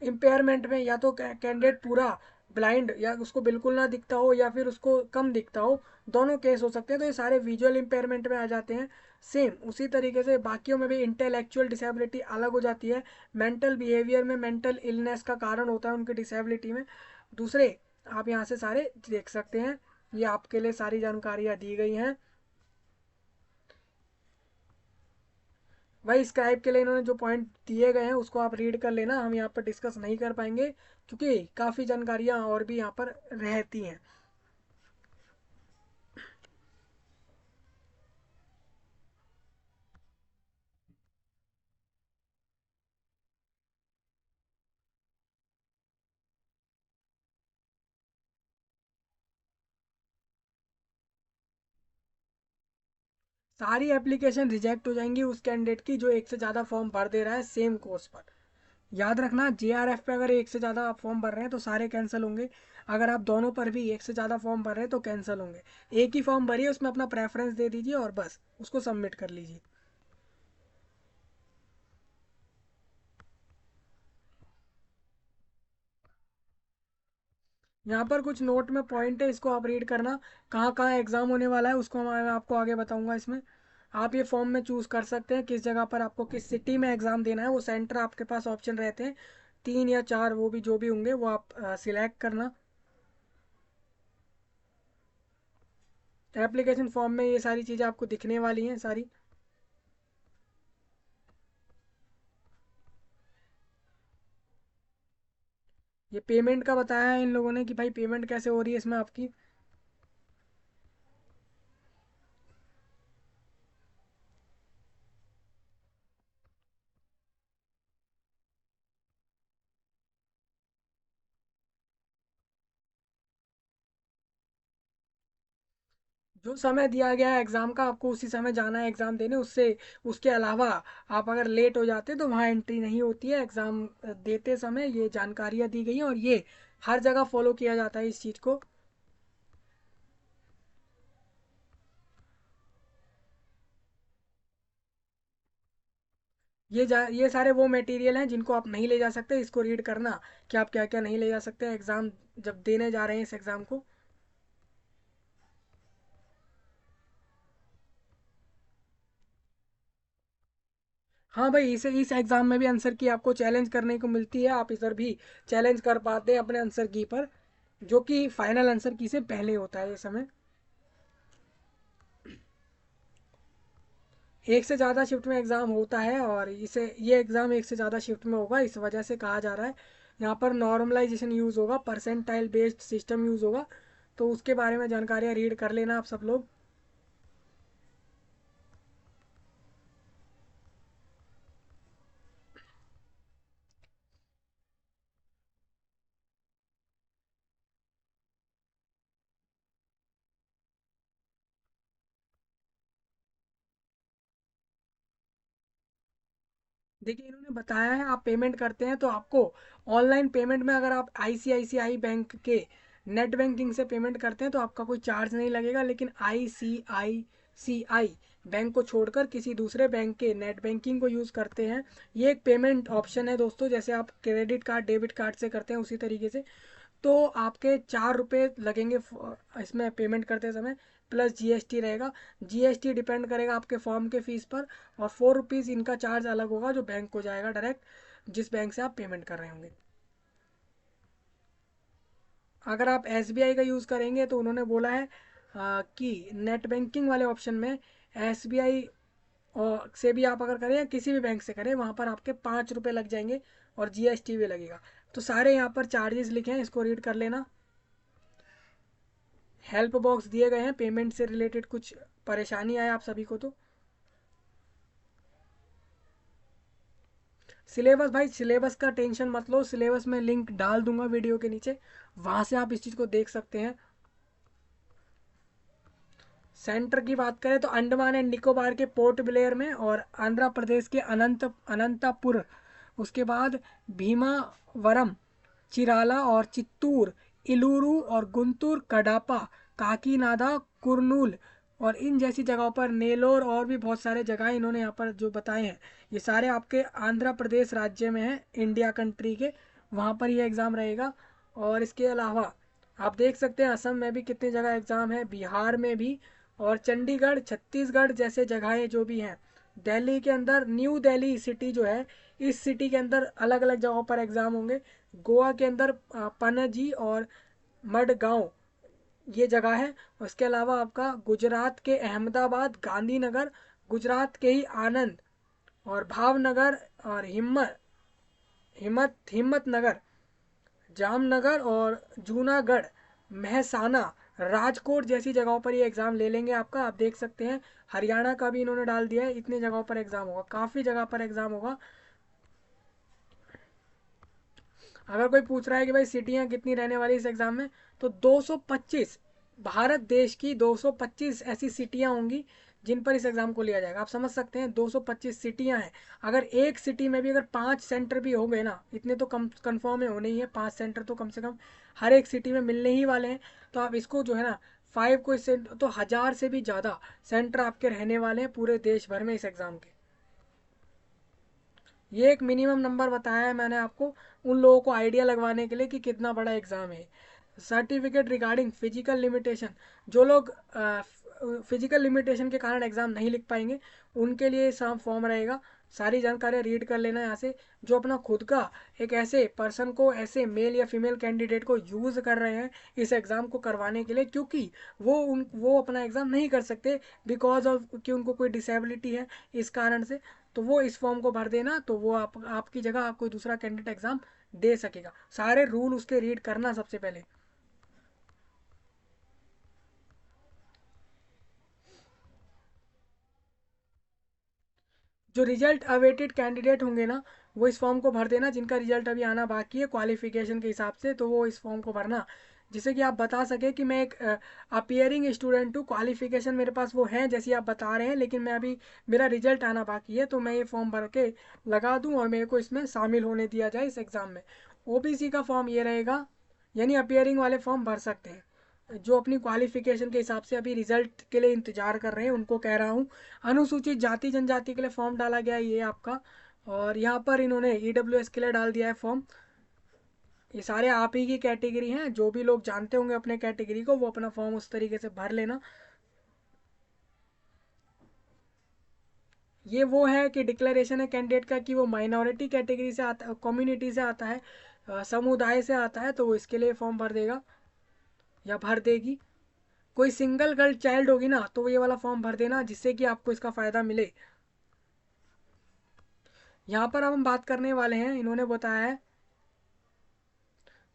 इम्पेयरमेंट में या तो कैंडिडेट पूरा ब्लाइंड, या उसको बिल्कुल ना दिखता हो, या फिर उसको कम दिखता हो, दोनों केस हो सकते हैं। तो ये सारे विजुअल इम्पेयरमेंट में आ जाते हैं। सेम उसी तरीके से बाकियों में भी इंटेलेक्चुअल डिसेबिलिटी अलग हो जाती है। मेंटल बिहेवियर में मेंटल इलनेस का कारण होता है उनकी डिसेबिलिटी में दूसरे। आप यहाँ से सारे देख सकते हैं, ये आपके लिए सारी जानकारियाँ दी गई हैं। वही स्क्राइब के लिए इन्होंने जो पॉइंट दिए गए हैं उसको आप रीड कर लेना, हम यहाँ पर डिस्कस नहीं कर पाएंगे क्योंकि काफ़ी जानकारियाँ और भी यहाँ पर रहती हैं। सारी एप्लीकेशन रिजेक्ट हो जाएंगी उस कैंडिडेट की जो एक से ज़्यादा फॉर्म भर दे रहा है सेम कोर्स पर। याद रखना, जेआरएफ पे अगर एक से ज़्यादा आप फॉर्म भर रहे हैं तो सारे कैंसिल होंगे। अगर आप दोनों पर भी एक से ज़्यादा फॉर्म भर रहे हैं तो कैंसिल होंगे। एक ही फॉर्म भरिए, उसमें अपना प्रेफरेंस दे दीजिए और बस उसको सबमिट कर लीजिए। यहाँ पर कुछ नोट में पॉइंट है, इसको आप रीड करना। कहाँ कहाँ एग्ज़ाम होने वाला है उसको मैं आपको आगे बताऊंगा इसमें। आप ये फॉर्म में चूज़ कर सकते हैं किस जगह पर आपको किस सिटी में एग्ज़ाम देना है, वो सेंटर आपके पास ऑप्शन रहते हैं 3 या 4, वो भी जो भी होंगे वो आप सिलेक्ट करना। एप्लीकेशन फॉर्म में ये सारी चीज़ें आपको दिखने वाली हैं सारी। ये पेमेंट का बताया है इन लोगों ने कि भाई पेमेंट कैसे हो रही है इसमें आपकी। जो समय दिया गया है एग्ज़ाम का, आपको उसी समय जाना है एग्ज़ाम देने। उससे उसके अलावा आप अगर लेट हो जाते तो वहाँ एंट्री नहीं होती है। एग्ज़ाम देते समय ये जानकारियाँ दी गई हैं, और ये हर जगह फॉलो किया जाता है इस चीज़ को। ये सारे वो मटेरियल हैं जिनको आप नहीं ले जा सकते। इसको रीड करना कि आप क्या क्या नहीं ले जा सकते एग्ज़ाम जब देने जा रहे हैं इस एग्ज़ाम को। हाँ भाई, इस एग्ज़ाम में भी आंसर की आपको चैलेंज करने को मिलती है। आप इधर भी चैलेंज कर पाते हैं अपने आंसर की पर, जो कि फाइनल आंसर की से पहले होता है ये समय। एक से ज़्यादा शिफ्ट में एग्ज़ाम होता है, और इसे ये एग्ज़ाम एक से ज़्यादा शिफ्ट में होगा, इस वजह से कहा जा रहा है। यहाँ पर नॉर्मलाइजेशन यूज़ होगा, परसेंटाइल बेस्ड सिस्टम यूज़ होगा। तो उसके बारे में जानकारियाँ रीड कर लेना आप सब लोग। देखिए, इन्होंने बताया है आप पेमेंट करते हैं तो आपको ऑनलाइन पेमेंट में, अगर आप आईसीआईसीआई बैंक के नेट बैंकिंग से पेमेंट करते हैं तो आपका कोई चार्ज नहीं लगेगा। लेकिन आईसीआईसीआई बैंक को छोड़कर किसी दूसरे बैंक के नेट बैंकिंग को यूज़ करते हैं, ये एक पेमेंट ऑप्शन है दोस्तों। जैसे आप क्रेडिट कार्ड डेबिट कार्ड से करते हैं उसी तरीके से, तो आपके 4 रुपये लगेंगे इसमें पेमेंट करते समय, प्लस जीएसटी रहेगा। जीएसटी डिपेंड करेगा आपके फॉर्म के फीस पर, और 4 रुपीज़ इनका चार्ज अलग होगा जो बैंक को जाएगा डायरेक्ट, जिस बैंक से आप पेमेंट कर रहे होंगे। अगर आप एसबीआई का यूज़ करेंगे तो उन्होंने बोला है कि नेट बैंकिंग वाले ऑप्शन में एसबीआई और से भी आप अगर करें या किसी भी बैंक से करें, वहाँ पर आपके 5 रुपये लग जाएंगे, और जीएसटी भी लगेगा। तो सारे यहाँ पर चार्जेस लिखे हैं, इसको रीड कर लेना। हेल्प बॉक्स दिए गए हैं, पेमेंट से रिलेटेड कुछ परेशानी आए आप सभी को तो। सिलेबस भाई, सिलेबस का टेंशन मत लो, सिलेबस में लिंक डाल दूंगा वीडियो के नीचे, वहां से आप इस चीज़ को देख सकते हैं। सेंटर की बात करें तो अंडमान एंड निकोबार के पोर्ट ब्लेयर में, और आंध्र प्रदेश के अनंतपुर, उसके बाद भीमावरम, चिराला और चित्तूर, इलूरू और गुंटूर, कडापा, काकीनाडा, कुरनूल, और इन जैसी जगहों पर नेलोर, और भी बहुत सारे जगह इन्होंने यहाँ पर जो बताए हैं, ये सारे आपके आंध्र प्रदेश राज्य में हैं, इंडिया कंट्री के। वहाँ पर ये एग्ज़ाम रहेगा। और इसके अलावा आप देख सकते हैं असम में भी कितनी जगह एग्ज़ाम है, बिहार में भी, और चंडीगढ़, छत्तीसगढ़ जैसे जगहें जो भी हैं। दिल्ली के अंदर न्यू दिल्ली सिटी जो है, इस सिटी के अंदर अलग अलग जगहों पर एग्ज़ाम होंगे। गोवा के अंदर पणजी और मडगांव, ये जगह है। उसके अलावा आपका गुजरात के अहमदाबाद, गांधीनगर, गुजरात के ही आनंद और भावनगर, और हिम्मत नगर, जामनगर और जूनागढ़, महसाना, राजकोट जैसी जगहों पर ये एग्ज़ाम ले लेंगे आपका। आप देख सकते हैं हरियाणा का भी इन्होंने डाल दिया है, इतनी जगहों पर एग्ज़ाम होगा, काफ़ी जगह पर एग्ज़ाम होगा। अगर कोई पूछ रहा है कि भाई सिटियाँ कितनी रहने वाली इस एग्ज़ाम में, तो 225, भारत देश की 225 ऐसी सिटियाँ होंगी जिन पर इस एग्ज़ाम को लिया जाएगा। आप समझ सकते हैं 225 सिटियाँ हैं। अगर एक सिटी में भी अगर 5 सेंटर भी हो गए ना, इतने तो कम कन्फर्म है होने ही है, 5 सेंटर तो कम से कम हर एक सिटी में मिलने ही वाले हैं। तो आप इसको जो है ना, 5 को इससे तो 1000 से भी ज़्यादा सेंटर आपके रहने वाले हैं पूरे देश भर में इस एग्ज़ाम के। ये एक मिनिमम नंबर बताया है मैंने आपको, उन लोगों को आइडिया लगवाने के लिए कि कितना बड़ा एग्ज़ाम है। सर्टिफिकेट रिगार्डिंग फिजिकल लिमिटेशन, जो लोग फिजिकल लिमिटेशन के कारण एग्ज़ाम नहीं लिख पाएंगे, उनके लिए सब फॉर्म रहेगा। सारी जानकारी रीड कर लेना यहाँ से। जो अपना खुद का एक ऐसे पर्सन को, ऐसे मेल या फीमेल कैंडिडेट को यूज़ कर रहे हैं इस एग्ज़ाम को करवाने के लिए, क्योंकि वो अपना एग्ज़ाम नहीं कर सकते बिकॉज ऑफ कि उनको कोई डिसेबिलिटी है, इस कारण से। तो वो इस फॉर्म को भर देना, तो वो आपकी जगह कोई दूसरा कैंडिडेट एग्ज़ाम दे सकेगा। सारे रूल उसके रीड करना सबसे पहले। जो रिजल्ट अवेटेड कैंडिडेट होंगे ना, वो इस फॉर्म को भर देना, जिनका रिजल्ट अभी आना बाकी है क्वालिफिकेशन के हिसाब से, तो वो इस फॉर्म को भरना। जिससे कि आप बता सके कि मैं एक अपियरिंग स्टूडेंट हूँ, क्वालिफिकेशन मेरे पास वो है जैसी आप बता रहे हैं, लेकिन मैं अभी मेरा रिजल्ट आना बाकी है, तो मैं ये फॉर्म भर के लगा दूँ और मेरे को इसमें शामिल होने दिया जाए इस एग्ज़ाम में। ओबीसी का फॉर्म ये रहेगा, यानी अपियरिंग वाले फॉर्म भर सकते हैं जो अपनी क्वालिफिकेशन के हिसाब से अभी रिजल्ट के लिए इंतजार कर रहे हैं, उनको कह रहा हूँ। अनुसूचित जाति जनजाति के लिए फॉर्म डाला गया है ये आपका, और यहाँ पर इन्होंने ईडब्ल्यूएस के लिए डाल दिया है फॉर्म। ये सारे आप ही की कैटेगरी हैं, जो भी लोग जानते होंगे अपने कैटेगरी को वो अपना फॉर्म उस तरीके से भर लेना। ये वो है कि डिक्लेरेशन है कैंडिडेट का कि वो माइनॉरिटी कैटेगरी से आता, कम्युनिटी से आता है, समुदाय से आता है, तो वो इसके लिए फॉर्म भर देगा या भर देगी। कोई सिंगल गर्ल चाइल्ड होगी ना तो ये वाला फॉर्म भर देना, जिससे कि आपको इसका फ़ायदा मिले। यहाँ पर अब हम बात करने वाले हैं, इन्होंने बताया है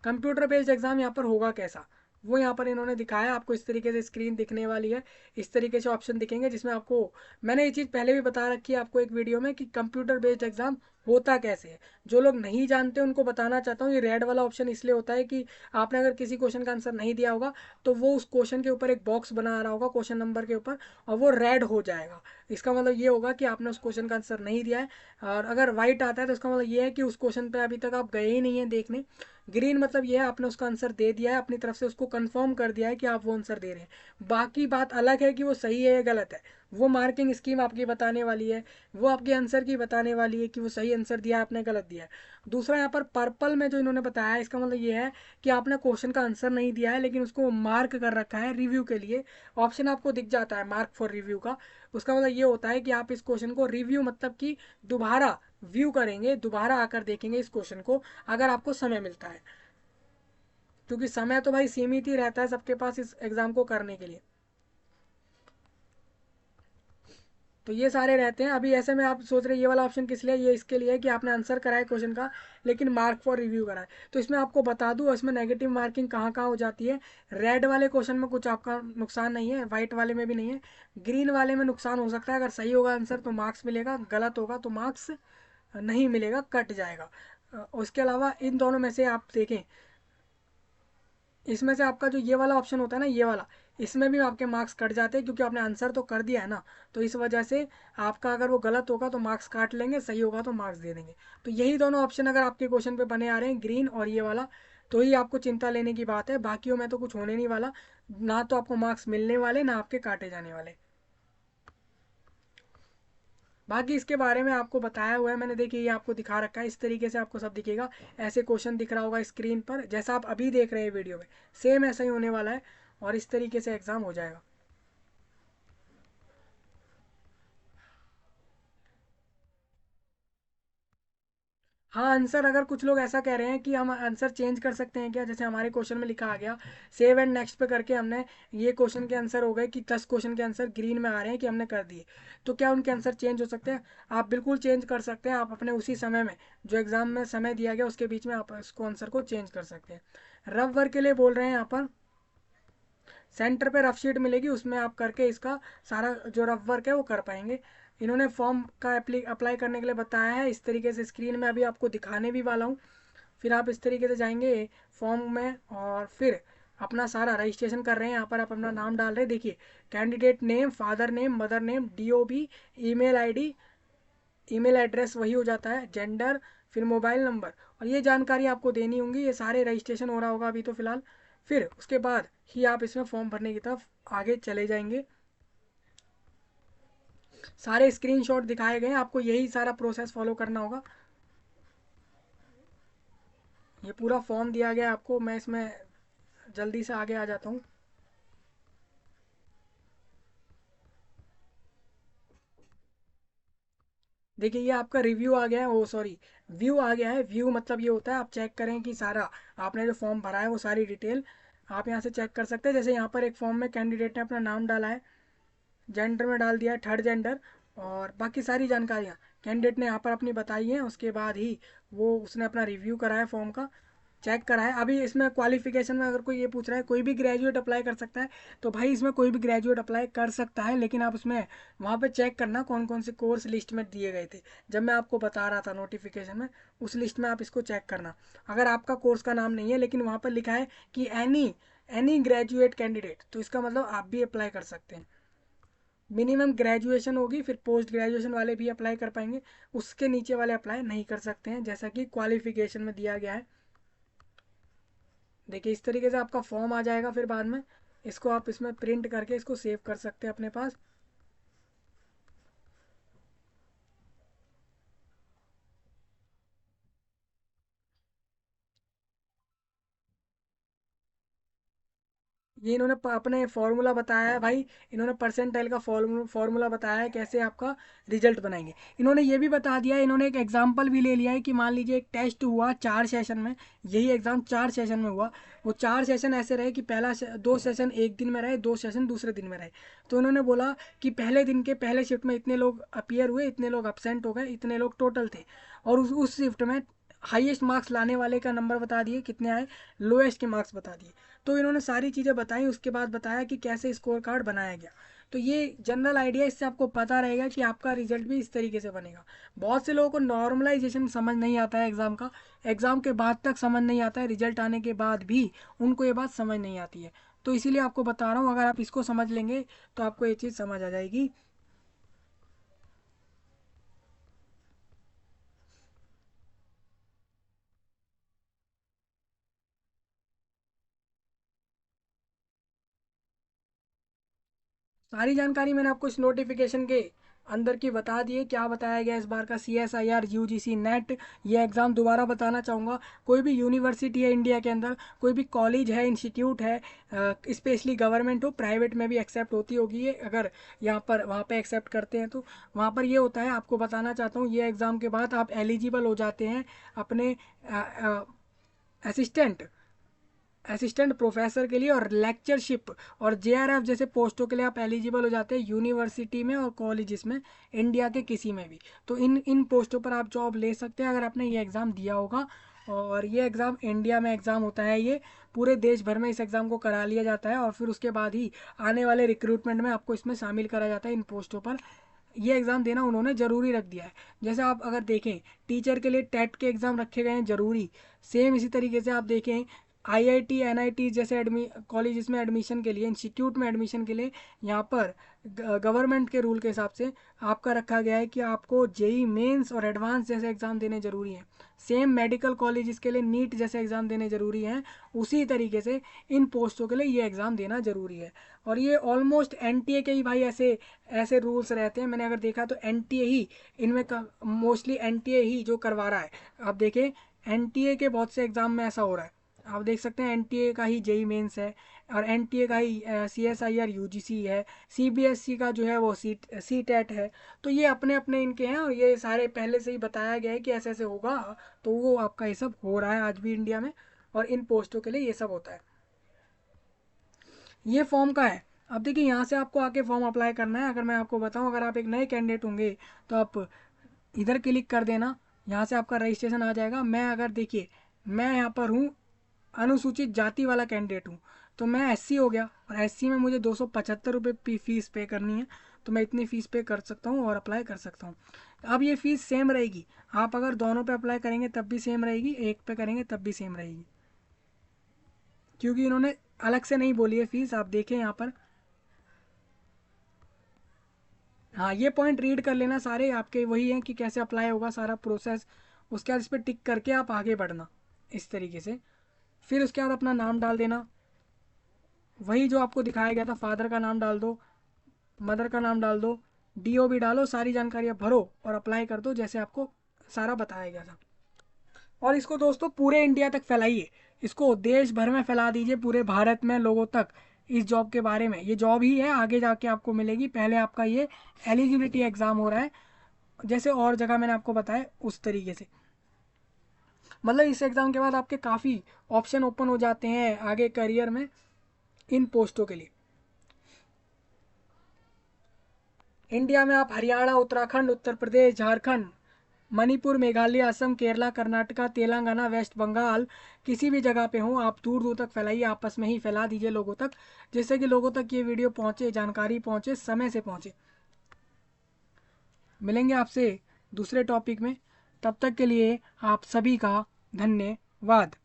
कंप्यूटर बेस्ड एग्जाम यहाँ पर होगा कैसा, वो यहाँ पर इन्होंने दिखाया। आपको इस तरीके से स्क्रीन दिखने वाली है, इस तरीके से ऑप्शन दिखेंगे जिसमें आपको, मैंने ये चीज़ पहले भी बता रखी है आपको एक वीडियो में कि कंप्यूटर बेस्ड एग्जाम होता कैसे है। जो लोग नहीं जानते उनको बताना चाहता हूँ। ये रेड वाला ऑप्शन इसलिए होता है कि आपने अगर किसी क्वेश्चन का आंसर नहीं दिया होगा तो वो उस क्वेश्चन के ऊपर एक बॉक्स बना आ रहा होगा क्वेश्चन नंबर के ऊपर, और वो रेड हो जाएगा। इसका मतलब ये होगा कि आपने उस क्वेश्चन का आंसर नहीं दिया है। और अगर वाइट आता है तो इसका मतलब ये है कि उस क्वेश्चन पे अभी तक आप गए ही नहीं है देखने। ग्रीन मतलब ये है आपने उसका आंसर दे दिया है, अपनी तरफ से उसको कंफर्म कर दिया है कि आप वो आंसर दे रहे हैं। बाकी बात अलग है कि वो सही है या गलत है, वो मार्किंग स्कीम आपकी बताने वाली है, वो आपके आंसर की बताने वाली है कि वो सही आंसर दिया है आपने गलत दिया है। दूसरा यहाँ पर पर्पल में जो इन्होंने बताया है, इसका मतलब ये है कि आपने क्वेश्चन का आंसर नहीं दिया है लेकिन उसको मार्क कर रखा है रिव्यू के लिए। ऑप्शन आपको दिख जाता है मार्क फॉर रिव्यू का। उसका मतलब ये होता है कि आप इस क्वेश्चन को रिव्यू मतलब कि दोबारा व्यू करेंगे, दोबारा आकर देखेंगे इस क्वेश्चन को अगर आपको समय मिलता है, क्योंकि समय तो भाई सीमित ही रहता है सबके पास इस एग्ज़ाम को करने के लिए। तो ये सारे रहते हैं। अभी ऐसे में आप सोच रहे हैं ये वाला ऑप्शन किस लिए, ये इसके लिए है कि आपने आंसर करा है क्वेश्चन का लेकिन मार्क फॉर रिव्यू करा है। तो इसमें आपको बता दूँ इसमें नेगेटिव मार्किंग कहाँ कहाँ हो जाती है। रेड वाले क्वेश्चन में कुछ आपका नुकसान नहीं है, वाइट वाले में भी नहीं है, ग्रीन वाले में नुकसान हो सकता है। अगर सही होगा आंसर तो मार्क्स मिलेगा, गलत होगा तो मार्क्स नहीं मिलेगा, कट जाएगा। उसके अलावा इन दोनों में से आप देखें, इसमें से आपका जो ये वाला ऑप्शन होता है ना, ये वाला, इसमें भी आपके मार्क्स कट जाते हैं क्योंकि आपने आंसर तो कर दिया है ना। तो इस वजह से आपका अगर वो गलत होगा तो मार्क्स काट लेंगे, सही होगा तो मार्क्स दे देंगे। तो यही दोनों ऑप्शन अगर आपके क्वेश्चन पे बने आ रहे हैं, ग्रीन और ये वाला, तो ही आपको चिंता लेने की बात है। बाकियों में तो कुछ होने नहीं वाला, ना तो आपको मार्क्स मिलने वाले ना आपके काटे जाने वाले। बाकी इसके बारे में आपको बताया हुआ है मैंने, देखिए ये आपको दिखा रखा है, इस तरीके से आपको सब दिखेगा। ऐसे क्वेश्चन दिख रहा होगा स्क्रीन पर जैसा आप अभी देख रहे हैं वीडियो में, सेम ऐसा ही होने वाला है और इस तरीके से एग्ज़ाम हो जाएगा। हाँ आंसर, अगर कुछ लोग ऐसा कह रहे हैं कि हम आंसर चेंज कर सकते हैं क्या, जैसे हमारे क्वेश्चन में लिखा आ गया सेव एंड नेक्स्ट पे करके हमने ये क्वेश्चन के आंसर हो गए कि 10 क्वेश्चन के आंसर ग्रीन में आ रहे हैं कि हमने कर दिए, तो क्या उनके आंसर चेंज हो सकते हैं? आप बिल्कुल चेंज कर सकते हैं। आप अपने उसी समय में जो एग्ज़ाम में समय दिया गया उसके बीच में आप इसको आंसर को चेंज कर सकते हैं। रफ वर्क के लिए बोल रहे हैं यहाँ पर, सेंटर पे रफ शीट मिलेगी उसमें आप करके इसका सारा जो रफ वर्क है वो कर पाएंगे। इन्होंने फॉर्म का अप्लाई करने के लिए बताया है, इस तरीके से स्क्रीन में अभी आपको दिखाने भी वाला हूँ। फिर आप इस तरीके से जाएंगे फॉर्म में और फिर अपना सारा रजिस्ट्रेशन कर रहे हैं। यहाँ पर आप अपना नाम डाल रहे हैं, देखिए candidate name, father name, mother name, DOB, email ID, email address वही हो जाता है, जेंडर, फिर मोबाइल नंबर, और ये जानकारी आपको देनी होंगी। ये सारे रजिस्ट्रेशन हो रहा होगा अभी तो फिलहाल। फिर उसके बाद ही आप इसमें फॉर्म भरने की तरफ आगे चले जाएंगे। सारे स्क्रीनशॉट दिखाए गए हैं, आपको यही सारा प्रोसेस फॉलो करना होगा। ये पूरा फॉर्म दिया गया है आपको, मैं इसमें जल्दी से आगे आ जाता हूँ। देखिए ये आपका रिव्यू आ गया है, ओ सॉरी व्यू आ गया है। व्यू मतलब ये होता है आप चेक करें कि सारा आपने जो फॉर्म भरा है वो सारी डिटेल आप यहाँ से चेक कर सकते हैं। जैसे यहाँ पर एक फॉर्म में कैंडिडेट ने अपना नाम डाला है, जेंडर में डाल दिया है थर्ड जेंडर, और बाकी सारी जानकारियाँ कैंडिडेट ने यहाँ पर अपनी बताई हैं। उसके बाद ही वो उसने अपना रिव्यू करा है फॉर्म का, चेक करा है। अभी इसमें क्वालिफिकेशन में अगर कोई ये पूछ रहा है कोई भी ग्रेजुएट अप्लाई कर सकता है, तो भाई इसमें कोई भी ग्रेजुएट अप्लाई कर सकता है, लेकिन आप उसमें वहाँ पे चेक करना कौन कौन से कोर्स लिस्ट में दिए गए थे। जब मैं आपको बता रहा था नोटिफिकेशन में, उस लिस्ट में आप इसको चेक करना। अगर आपका कोर्स का नाम नहीं है लेकिन वहाँ पर लिखा है कि एनी एनी ग्रेजुएट कैंडिडेट, तो इसका मतलब आप भी अप्लाई कर सकते हैं। मिनिमम ग्रेजुएशन होगी, फिर पोस्ट ग्रेजुएशन वाले भी अप्लाई कर पाएंगे, उसके नीचे वाले अप्लाई नहीं कर सकते हैं, जैसा कि क्वालिफिकेशन में दिया गया है। देखिए इस तरीके से आपका फॉर्म आ जाएगा, फिर बाद में इसको आप इसमें प्रिंट करके इसको सेव कर सकते हैं अपने पास। ये इन्होंने अपने फॉर्मूला बताया है भाई। इन्होंने परसेंटाइल का फॉर्मूला बताया है कैसे आपका रिजल्ट बनाएंगे। इन्होंने ये भी बता दिया है, इन्होंने एक एग्जांपल भी ले लिया है कि मान लीजिए एक टेस्ट हुआ 4 सेशन में, यही एग्जाम 4 सेशन में हुआ। वो 4 सेशन ऐसे रहे कि 2 सेशन एक दिन में रहे, 2 सेशन दूसरे दिन में रहे। तो इन्होंने बोला कि पहले दिन के पहले शिफ्ट में इतने लोग अपीयर हुए, इतने लोग अपसेंट हो गए, इतने लोग टोटल थे। और उस शिफ्ट में हाईएस्ट मार्क्स लाने वाले का नंबर बता दिए कितने आए, लोएस्ट के मार्क्स बता दिए। तो इन्होंने सारी चीज़ें बताई, उसके बाद बताया कि कैसे स्कोर कार्ड बनाया गया। तो ये जनरल आइडिया, इससे आपको पता रहेगा कि आपका रिजल्ट भी इस तरीके से बनेगा। बहुत से लोगों को नॉर्मलाइजेशन समझ नहीं आता है एग्ज़ाम का, एग्ज़ाम के बाद तक समझ नहीं आता है, रिजल्ट आने के बाद भी उनको ये बात समझ नहीं आती है। तो इसीलिए आपको बता रहा हूँ, अगर आप इसको समझ लेंगे तो आपको ये चीज़ समझ आ जाएगी। सारी जानकारी मैंने आपको इस नोटिफिकेशन के अंदर की बता दी है। क्या बताया गया इस बार का CSIR UGC नेट, ये एग्ज़ाम दोबारा बताना चाहूँगा। कोई भी यूनिवर्सिटी है इंडिया के अंदर, कोई भी कॉलेज है, इंस्टीट्यूट है, स्पेशली गवर्नमेंट हो, प्राइवेट में भी एक्सेप्ट होती होगी ये, अगर यहाँ पर वहाँ पे एक्सेप्ट करते हैं तो वहाँ पर ये होता है। आपको बताना चाहता हूँ, ये एग्ज़ाम के बाद आप एलिजिबल हो जाते हैं अपने असिस्टेंट असिस्टेंट प्रोफेसर के लिए, और लेक्चरशिप और JRF जैसे पोस्टों के लिए आप एलिजिबल हो जाते हैं यूनिवर्सिटी में और कॉलेजेस में, इंडिया के किसी में भी। तो इन इन पोस्टों पर आप जॉब ले सकते हैं अगर आपने ये एग्ज़ाम दिया होगा। और ये एग्ज़ाम इंडिया में एग्ज़ाम होता है, ये पूरे देश भर में इस एग्ज़ाम को करा लिया जाता है, और फिर उसके बाद ही आने वाले रिक्रूटमेंट में आपको इसमें शामिल करा जाता है इन पोस्टों पर। ये एग्ज़ाम देना उन्होंने ज़रूरी रख दिया है। जैसे आप अगर देखें, टीचर के लिए टेट के एग्ज़ाम रखे गए हैं ज़रूरी, सेम इसी तरीके से आप देखें IIT NIT जैसे कॉलेज में एडमिशन के लिए, इंस्टीट्यूट में एडमिशन के लिए, यहाँ पर गवर्नमेंट के रूल के हिसाब से आपका रखा गया है कि आपको JEE मेंस और एडवांस जैसे एग्ज़ाम देने ज़रूरी हैं। सेम मेडिकल कॉलेज के लिए नीट जैसे एग्ज़ाम देने ज़रूरी हैं, उसी तरीके से इन पोस्टों के लिए ये एग्ज़ाम देना ज़रूरी है। और ये ऑलमोस्ट NTA के ही भाई ऐसे ऐसे रूल्स रहते हैं। मैंने अगर देखा तो NTA ही इनमें मोस्टली NTA ही जो करवा रहा है। आप देखें NTA के बहुत से एग्ज़ाम में ऐसा हो रहा है। आप देख सकते हैं NTA का ही JEE मेंस है, और NTA का ही CSIR UGC है, CBSE का जो है वो CTET है। तो ये अपने अपने इनके हैं, और ये सारे पहले से ही बताया गया है कि ऐसे ऐसे होगा। तो वो आपका ये सब हो रहा है आज भी इंडिया में, और इन पोस्टों के लिए ये सब होता है। ये फॉर्म का है। अब देखिए यहाँ से आपको आके फॉर्म अप्लाई करना है। अगर मैं आपको बताऊँ, अगर आप एक नए कैंडिडेट होंगे तो आप इधर क्लिक कर देना, यहाँ से आपका रजिस्ट्रेशन आ जाएगा। मैं अगर देखिए, मैं यहाँ पर हूँ अनुसूचित जाति वाला कैंडिडेट हूँ, तो मैं SC हो गया, और SC में मुझे 275 रुपये फीस पे करनी है। तो मैं इतनी फ़ीस पे कर सकता हूँ और अप्लाई कर सकता हूँ। अब ये फ़ीस सेम रहेगी, आप अगर दोनों पे अप्लाई करेंगे तब भी सेम रहेगी, एक पे करेंगे तब भी सेम रहेगी, क्योंकि इन्होंने अलग से नहीं बोली है फ़ीस। आप देखें यहाँ पर, हाँ ये पॉइंट रीड कर लेना, सारे आपके वही हैं कि कैसे अप्लाई होगा सारा प्रोसेस। उसके बाद इस पर टिक करके आप आगे बढ़ना इस तरीके से। फिर उसके बाद अपना नाम डाल देना, वही जो आपको दिखाया गया था, फादर का नाम डाल दो, मदर का नाम डाल दो, DOB डालो, सारी जानकारियाँ भरो और अप्लाई कर दो जैसे आपको सारा बताया गया था। और इसको दोस्तों पूरे इंडिया तक फैलाइए, इसको देश भर में फैला दीजिए, पूरे भारत में लोगों तक इस जॉब के बारे में। ये जॉब ही है, आगे जाके आपको मिलेगी। पहले आपका ये एलिजिबिलिटी एग्ज़ाम हो रहा है, जैसे और जगह मैंने आपको बताया उस तरीके से। मतलब इस एग्ज़ाम के बाद आपके काफ़ी ऑप्शन ओपन हो जाते हैं आगे करियर में इन पोस्टों के लिए। इंडिया में आप हरियाणा, उत्तराखंड, उत्तर प्रदेश, झारखंड, मणिपुर, मेघालय, असम, केरला, कर्नाटका, तेलंगाना, वेस्ट बंगाल, किसी भी जगह पे हो आप दूर दूर तक फैलाइए, आपस में ही फैला दीजिए लोगों तक, जिससे कि लोगों तक ये वीडियो पहुंचे, जानकारी पहुंचे, समय से पहुंचे। मिलेंगे आपसे दूसरे टॉपिक में, तब तक के लिए आप सभी का धन्यवाद।